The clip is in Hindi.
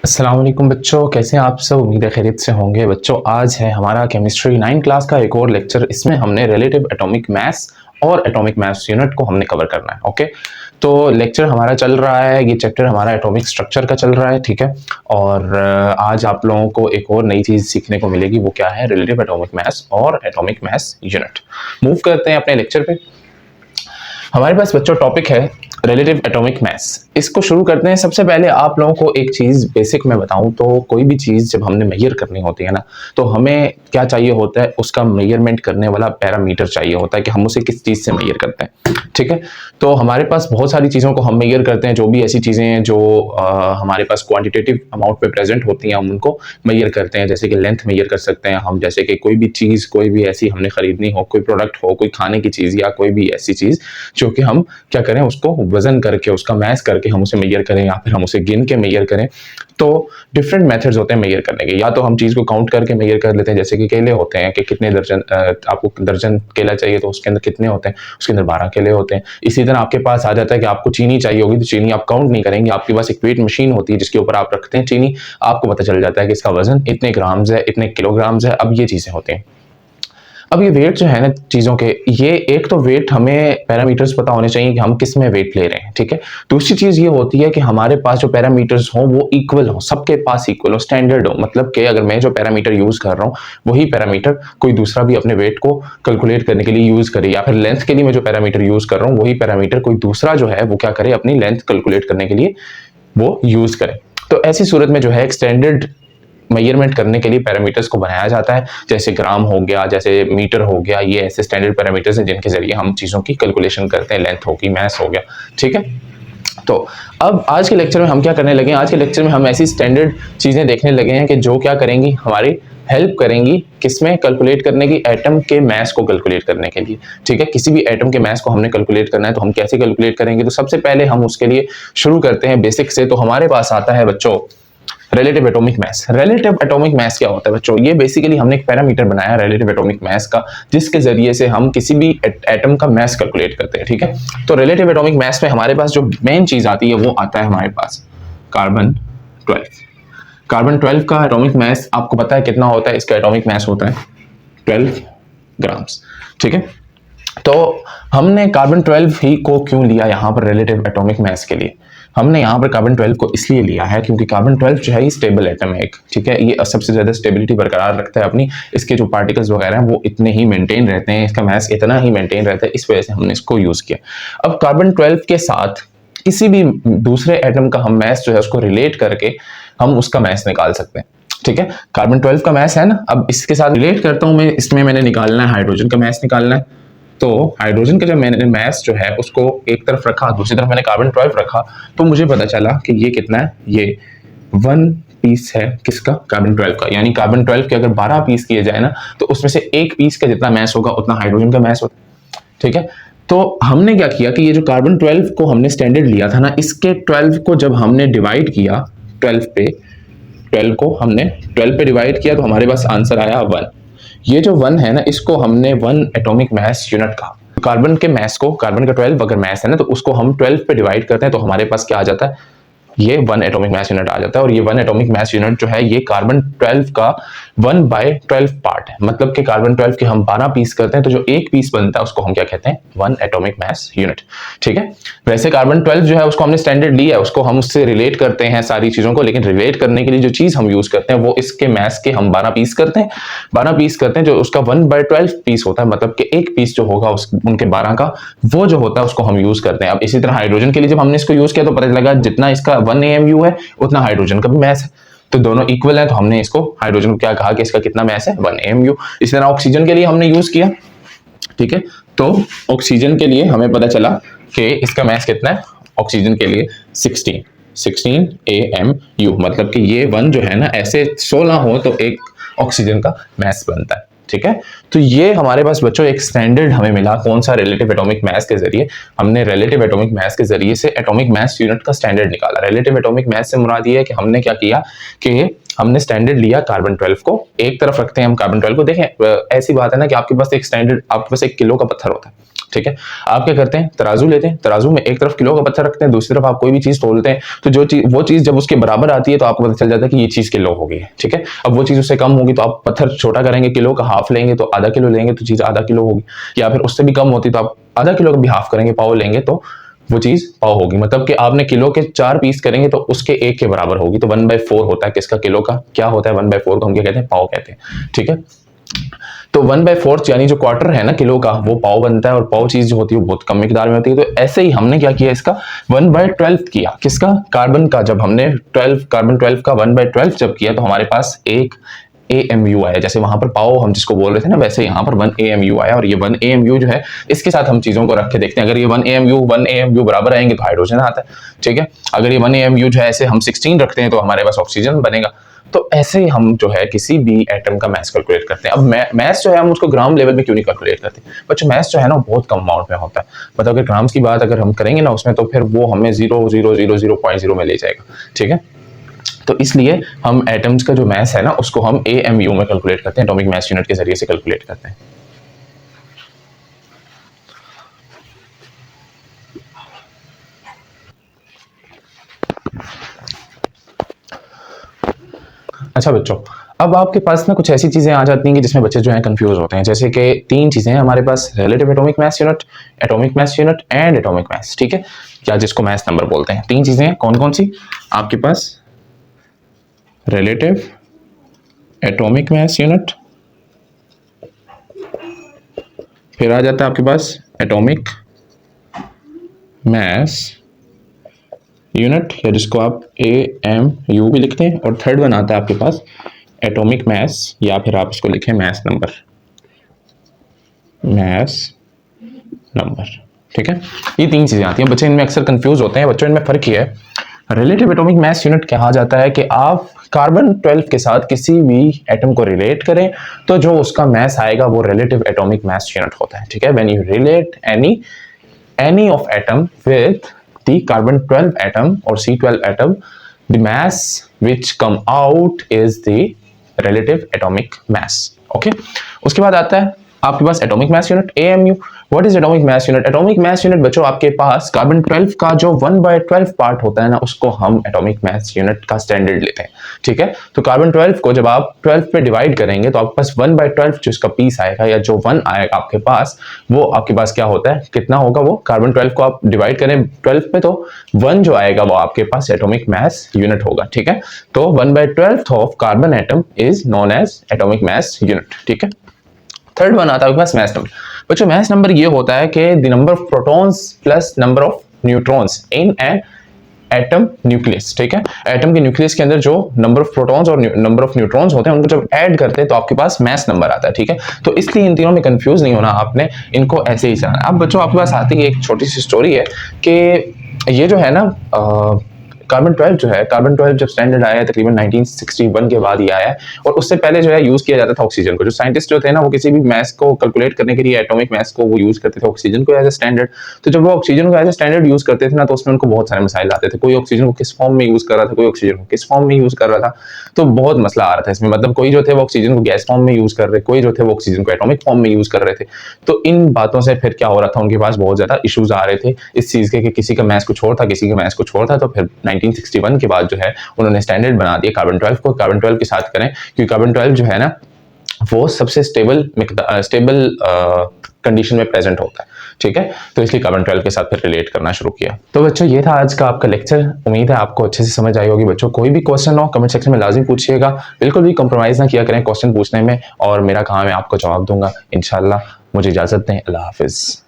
अस्सलाम वालेकुम बच्चों, कैसे हैं आप सब। उम्मीद है खैरियत से होंगे। बच्चों आज है हमारा केमिस्ट्री 9 क्लास का एक और लेक्चर। इसमें हमने रिलेटिव एटॉमिक मास और एटॉमिक मास यूनिट को हमने कवर करना है। ओके, तो लेक्चर हमारा चल रहा है, ये चैप्टर हमारा एटॉमिक स्ट्रक्चर का चल रहा है, ठीक है। और आज आप लोगों को एक और नई चीज़ सीखने को मिलेगी, वो क्या है, रिलेटिव एटॉमिक मास और एटॉमिक मास यूनिट। मूव करते हैं अपने लेक्चर पे। हमारे पास बच्चों टॉपिक है रिलेटिव एटॉमिक मास। इसको शुरू करते हैं। सबसे पहले आप लोगों को एक चीज़ बेसिक में बताऊं तो कोई भी चीज़ जब हमने मेजर करनी होती है ना, तो हमें क्या चाहिए होता है, उसका मेजरमेंट करने वाला पैरामीटर चाहिए होता है कि हम उसे किस चीज़ से मेजर करते हैं, ठीक है। तो हमारे पास बहुत सारी चीज़ों को हम मेजर करते हैं, जो भी ऐसी चीज़ें हैं जो हमारे पास क्वान्टिटेटिव अमाउंट पे प्रेजेंट होती हैं, हम उनको मेजर करते हैं। जैसे कि लेंथ मेजर कर सकते हैं हम, जैसे कि कोई भी चीज़, कोई भी ऐसी हमने खरीदनी हो, कोई प्रोडक्ट हो, कोई खाने की चीज़ या कोई भी ऐसी चीज़ जो कि हम क्या करें, उसको वजन करके, उसका मैस करके हम उसे मेजर करें या फिर हम उसे गिन के मेजर करें। तो डिफरेंट मेथड्स होते हैं मेजर करने के। या तो हम चीज़ को काउंट करके मेजर कर लेते हैं, जैसे कि केले होते हैं कि कितने दर्जन, आपको दर्जन केला चाहिए तो उसके अंदर कितने होते हैं, उसके अंदर 12 केले होते हैं। इसी तरह आपके पास आ जाता है कि आपको चीनी चाहिए होगी, तो चीनी आप काउंट नहीं करेंगे, आपके पास एक वेट मशीन होती है जिसके ऊपर आप रखते हैं चीनी, आपको पता चल जाता है कि इसका वजन इतने ग्राम्स है, इतने किलोग्राम्स है। अब ये चीज़ें होती हैं। अब ये वेट जो है ना चीज़ों के, ये एक तो वेट हमें पैरामीटर्स पता होने चाहिए कि हम किस में वेट ले रहे हैं, ठीक है। दूसरी चीज़ ये होती है कि हमारे पास जो पैरामीटर्स हो वो इक्वल हो, सबके पास इक्वल हो, स्टैंडर्ड हो। मतलब कि अगर मैं जो पैरामीटर यूज़ कर रहा हूँ वही पैरामीटर कोई दूसरा भी अपने वेट को कैलकुलेट करने के लिए यूज़ करे, या फिर लेंथ के लिए मैं जो पैरामीटर यूज़ कर रहा हूँ वही पैरामीटर कोई दूसरा जो है वो क्या करे, अपनी लेंथ कैलकुलेट करने के लिए वो यूज़ करे। तो ऐसी सूरत में जो है एक स्टैंडर्ड मेजरमेंट करने के लिए पैरामीटर्स को बनाया जाता है, जैसे ग्राम हो गया, जैसे मीटर हो गया। ये ऐसे स्टैंडर्ड पैरामीटर्स हैं जिनके जरिए हम चीज़ों की कैलकुलेशन करते हैं। लेंथ होगी, मास हो गया, ठीक है। तो अब आज के लेक्चर में हम क्या करने लगे हैं, आज के लेक्चर में हम ऐसी स्टैंडर्ड चीज़ें देखने लगे हैं कि जो क्या करेंगी, हमारी हेल्प करेंगी किसमें, कैलकुलेट करने की, एटम के मास को कैलकुलेट करने के लिए, ठीक है। किसी भी एटम के मास को हमने कैलकुलेट करना है तो हम कैसे कैलकुलेट करेंगे। तो सबसे पहले हम उसके लिए शुरू करते हैं बेसिक से। तो हमारे पास आता है बच्चों रिलेटिव एटॉमिक मास। रिलेटिव एटॉमिक मास क्या होता है बच्चों, ये बेसिकली हमने एक पैरामीटर बनाया रिलेटिव एटॉमिक मास का, जिसके जरिए से हम किसी भी एटम का मास कैलकुलेट करते हैं, ठीक है। तो रिलेटिव एटॉमिक मास में हमारे पास जो मेन चीज आती है वो आता है हमारे पास कार्बन 12। कार्बन 12 का एटॉमिक मास आपको पता है कितना होता है, इसका एटॉमिक मास होता है 12 ग्राम्स, ठीक है। तो हमने कार्बन 12 ही को क्यों लिया यहाँ पर रिलेटिव एटॉमिक मास के लिए, हमने यहाँ पर कार्बन 12 को इसलिए लिया है क्योंकि कार्बन 12 जो है ये स्टेबल एटम है एक, ठीक है। ये सबसे ज्यादा स्टेबिलिटी बरकरार रखता है अपनी, इसके जो पार्टिकल्स वगैरह हैं वो इतने ही मेंटेन रहते हैं, इसका मास इतना ही मेंटेन रहता है, इस वजह से हमने इसको यूज किया। अब कार्बन 12 के साथ किसी भी दूसरे एटम का हम मास जो है उसको रिलेट करके हम उसका मास निकाल सकते हैं, ठीक है। कार्बन 12 का मास है ना, अब इसके साथ रिलेट करता हूं मैं, इसमें मैंने निकालना है हाइड्रोजन का मास निकालना है। तो हाइड्रोजन का जब मैंने मास जो है उसको एक तरफ रखा, दूसरी तरफ मैंने कार्बन 12 रखा, तो मुझे पता चला कि ये कितना है, ये 1 पीस है किसका, कार्बन 12 का। यानी कार्बन 12 के अगर 12 पीस किए जाए ना, तो उसमें से एक पीस का जितना मास होगा उतना हाइड्रोजन का मास होता, ठीक है। तो हमने क्या किया कि ये जो कार्बन 12 को हमने स्टैंडर्ड लिया था ना, इसके 12 को जब हमने डिवाइड किया 12 पे, 12 को हमने 12 पे डिवाइड किया तो हमारे पास आंसर आया 1। ये जो 1 है ना, इसको हमने 1 एटॉमिक मास यूनिट कहा। कार्बन के मास को, कार्बन का 12 अगर मास है ना, तो उसको हम 12 पे डिवाइड करते हैं तो हमारे पास क्या आ जाता है, ये 1 एटॉमिक मास यूनिट आ जाता है। और ये 1 एटॉमिक मास यूनिट जो है ये कार्बन 12 का 1/12 पार्ट है। मतलब कि कार्बन 12 के हम 12 पीस करते हैं तो जो एक पीस बनता है उसको हम क्या कहते हैं, 1 एटॉमिक मास यूनिट, ठीक है। वैसे कार्बन 12 जो है उसको हमने स्टैंडर्ड लिया है, उसको हम उससे रिलेट करते हैं सारी चीजों को, लेकिन रिलेट करने के लिए जो चीज हम यूज करते हैं वो इसके मास के हम 12 पीस करते हैं, 12 पीस करते हैं, जो उसका 1/12 पीस होता है। मतलब कि एक पीस जो होगा उस उनके 12 का, वो जो होता है उसको हम यूज करते हैं। अब इसी तरह हाइड्रोजन के लिए जब हमने इसको यूज किया तो पता लगा जितना इसका 1 AMU है उतना हाइड्रोजन का भी मास है, तो दोनों इक्वल है। तो हमने इसको हाइड्रोजन को क्या कहा कि इसका कितना मास है, 1 AMU। इसी तरह ऑक्सीजन के लिए हमने यूज किया, ठीक है। तो ऑक्सीजन के लिए हमें पता चला कि इसका मास कितना है, ऑक्सीजन के लिए 16 AMU। मतलब कि ये 1 जो है ना, ऐसे 16 हो तो एक ऑक्सीजन का मास बनता है, ठीक है। तो ये हमारे पास बच्चों एक स्टैंडर्ड हमें मिला, कौन सा, रिलेटिव एटॉमिक मास के जरिए। हमने रिलेटिव एटॉमिक मास के जरिए से एटॉमिक मास यूनिट का स्टैंडर्ड निकाला। रिलेटिव एटॉमिक मास से मुराद ये है कि हमने क्या किया कि हमने स्टैंडर्ड लिया कार्बन 12 को, एक तरफ रखते हैं हम कार्बन 12 को। देखें ऐसी बात है ना कि आपके पास एक स्टैंडर्ड, आपके पास 1 किलो का पत्थर होता है, ठीक है। आप क्या करते हैं, तराजू लेते हैं, तराजू में एक तरफ किलो का पत्थर रखते हैं, दूसरी तरफ आप कोई भी चीज तोलते हैं, तो जो चीज वो चीज जब उसके बराबर आती है तो आपको पता चल जाता है कि ये चीज किलो हो गई है, ठीक है। अब वो चीज उससे कम होगी तो आप पत्थर छोटा करेंगे, किलो का हाफ लेंगे तो आधा किलो लेंगे तो चीज आधा किलो होगी, या फिर उससे भी कम होती तो आप आधा किलो का भी हाफ करेंगे, पाव लेंगे तो वो चीज पाव होगी। मतलब कि आपने किलो के 4 पीस करेंगे तो उसके 1 के बराबर होगी। तो 1/4 होता है किसका, किलो का। क्या होता है 1/4 को हम क्या कहते हैं, पाव कहते हैं, ठीक है। तो 1/4 यानी जो क्वार्टर है ना किलो का, वो पाव बनता है, और पाव चीज जो होती है वो बहुत कम मिकदार में होती है। तो ऐसे ही हमने क्या किया, इसका 1/12 किया, किसका, कार्बन का। जब हमने कार्बन 12 का 1/12 जब किया तो हमारे पास एक AMU आया। जैसे वहां पर पाओ हम जिसको बोल रहे थे ना, वैसे यहाँ पर 1 AMU आया। और ये 1 AMU जो है, इसके साथ हम चीजों को रख के देखते हैं। अगर ये 1 AMU बराबर आएंगे तो हाइड्रोजन आता है, ठीक है। अगर ये 1 AMU जो है ऐसे हम 16 रखते हैं तो हमारे पास ऑक्सीजन बनेगा। तो ऐसे हम जो है किसी भी एटम का मास कैलकुलेट करते हैं। अब मास जो है हम उसको ग्राम लेवल में क्यों नहीं कैलकुलेट करते, बच्चों मास जो है ना बहुत कम अमाउंट में होता है। मतलब अगर ग्राम्स की बात अगर हम करेंगे ना उसमें, तो फिर वो हमें 0.000 में ले जाएगा, ठीक है। तो इसलिए हम एटम्स का जो मास है ना उसको हम AMU में कैलकुलेट करते हैं, एटॉमिक मास यूनिट के जरिए से कैलकुलेट करते हैं। अच्छा बच्चों, अब आपके पास ना कुछ ऐसी चीजें आ जाती हैं कि जिसमें बच्चे जो हैं कंफ्यूज होते हैं। जैसे कि 3 चीजें हैं हमारे पास, relative atomic mass unit, atomic mass unit and atomic mass, ठीक है, या जिसको मास नंबर बोलते हैं। 3 चीजें हैं, कौन कौन सी आपके पास, रिलेटिव एटॉमिक मास यूनिट, फिर आ जाता है आपके पास एटॉमिक मास यूनिट, या जिसको आप AMU भी लिखते हैं, और थर्ड वन आता है आपके पास एटॉमिक मास, या फिर आप इसको लिखें मास नंबर, मास नंबर, ठीक है। ये 3 चीजें आती हैं, बच्चे इनमें अक्सर कंफ्यूज होते हैं। बच्चों इनमें फर्क ये है, रिलेटिव एटॉमिक मास यूनिट कहा जाता है कि आप कार्बन 12 के साथ किसी भी एटम को रिलेट करें तो जो उसका मास आएगा वो रिलेटिव एटॉमिक मास यूनिट होता है, ठीक है। When you relate any of atom with the carbon 12 atom or C12 atom, the mass which come out is the relative atomic mass, okay। उसके बाद आता है आपके पास atomic mass unit AMU। What is atomic mass unit, atomic mass unit बच्चों आपके पास कार्बन 12 का जो 1/12 पार्ट होता है ना उसको हम एटॉमिक मास यूनिट का स्टैंडर्ड लेते हैं, ठीक है। तो कार्बन 12 को जब आप 12 पे डिवाइड करेंगे तो आपके पास 1/12 जो इसका पीस आएगा या जो 1 आएगा आपके पास, वो आपके पास क्या होता है, कितना होगा वो, कार्बन 12 को आप डिवाइड करें 12 पे तो 1 जो आएगा वो आपके पास एटॉमिक मास यूनिट होगा, ठीक है। तो 1/12 of carbon atom is known as atomic mass unit, ठीक है। थर्ड वन आता है आपके पास मास नंबर। बच्चों मास नंबर ये होता है कि the number of protons plus number of neutrons in an atom nucleus, ठीक है। एटम के न्यूक्लियस के अंदर जो नंबर ऑफ प्रोटॉन्स और नंबर ऑफ न्यूट्रॉन्स होते हैं उनको जब ऐड करते हैं तो आपके पास मास नंबर आता है, ठीक है। तो इसलिए इन तीनों में कंफ्यूज नहीं होना, आपने इनको ऐसे ही चलाना। अब बच्चों आपके पास आती है एक छोटी सी स्टोरी है कि ये जो है ना कार्बन 12 जो है, कार्बन 12 जब स्टैंडर्ड आया है तकरीबन 1961 के बाद ही आया है, और उससे पहले जो है यूज किया जाता था ऑक्सीजन को। जो साइंटिस्ट जो थे ना वो किसी भी मास को कैलकुलेट करने के लिए एटॉमिक मास को वो यूज करते थे ऑक्सीजन को एज ए स्टैंडर्ड। तो जब वो ऑक्सीजन को एज ए स्टैंडर्ड यूज करते थे ना तो उसमें उनको बहुत सारे मसाइल आते थे। कोई ऑक्सीजन को किस फॉर्म में यूज कर रहा था, कोई ऑक्सीजन को किस फॉर्म में यूज कर रहा था, तो बहुत मसला आ रहा था इसमें। मतलब कोई जो थे वो ऑक्सीजन को गैस फॉर्म में यूज कर रहे, कोई जो थे वो ऑक्सीजन को एटॉमिक फॉर्म में यूज कर रहे थे। तो इन बातों से फिर क्या हो रहा था, उनके पास बहुत ज्यादा इश्यूज आ रहे थे इस चीज के कि किसी का मास कुछ और था, किसी का मास कुछ और था। तो फिर 1961 के बाद जो है उन्होंने स्टैंडर्ड बना दिया कार्बन 12 को, कार्बन 12 के साथ करें, क्योंकि कार्बन 12 जो है ना वो सबसे स्टेबल कंडीशन में प्रेजेंट होता है, ठीक है। तो इसलिए कार्बन 12 के साथ फिर रिलेट करना शुरू किया। तो बच्चों ये था आज का आपका लेक्चर, उम्मीद है आपको अच्छे से समझ आई होगी। बच्चों कोई भी क्वेश्चन हो कमेंट सेक्शन में लाजिम पूछिएगा, बिल्कुल भी कॉम्प्रोमाइज ना किया करें क्वेश्चन पूछने में, और मेरा काम है आपको जवाब दूंगा इंशाल्लाह। मुझे इजाजत दें, अल्लाह हाफिज।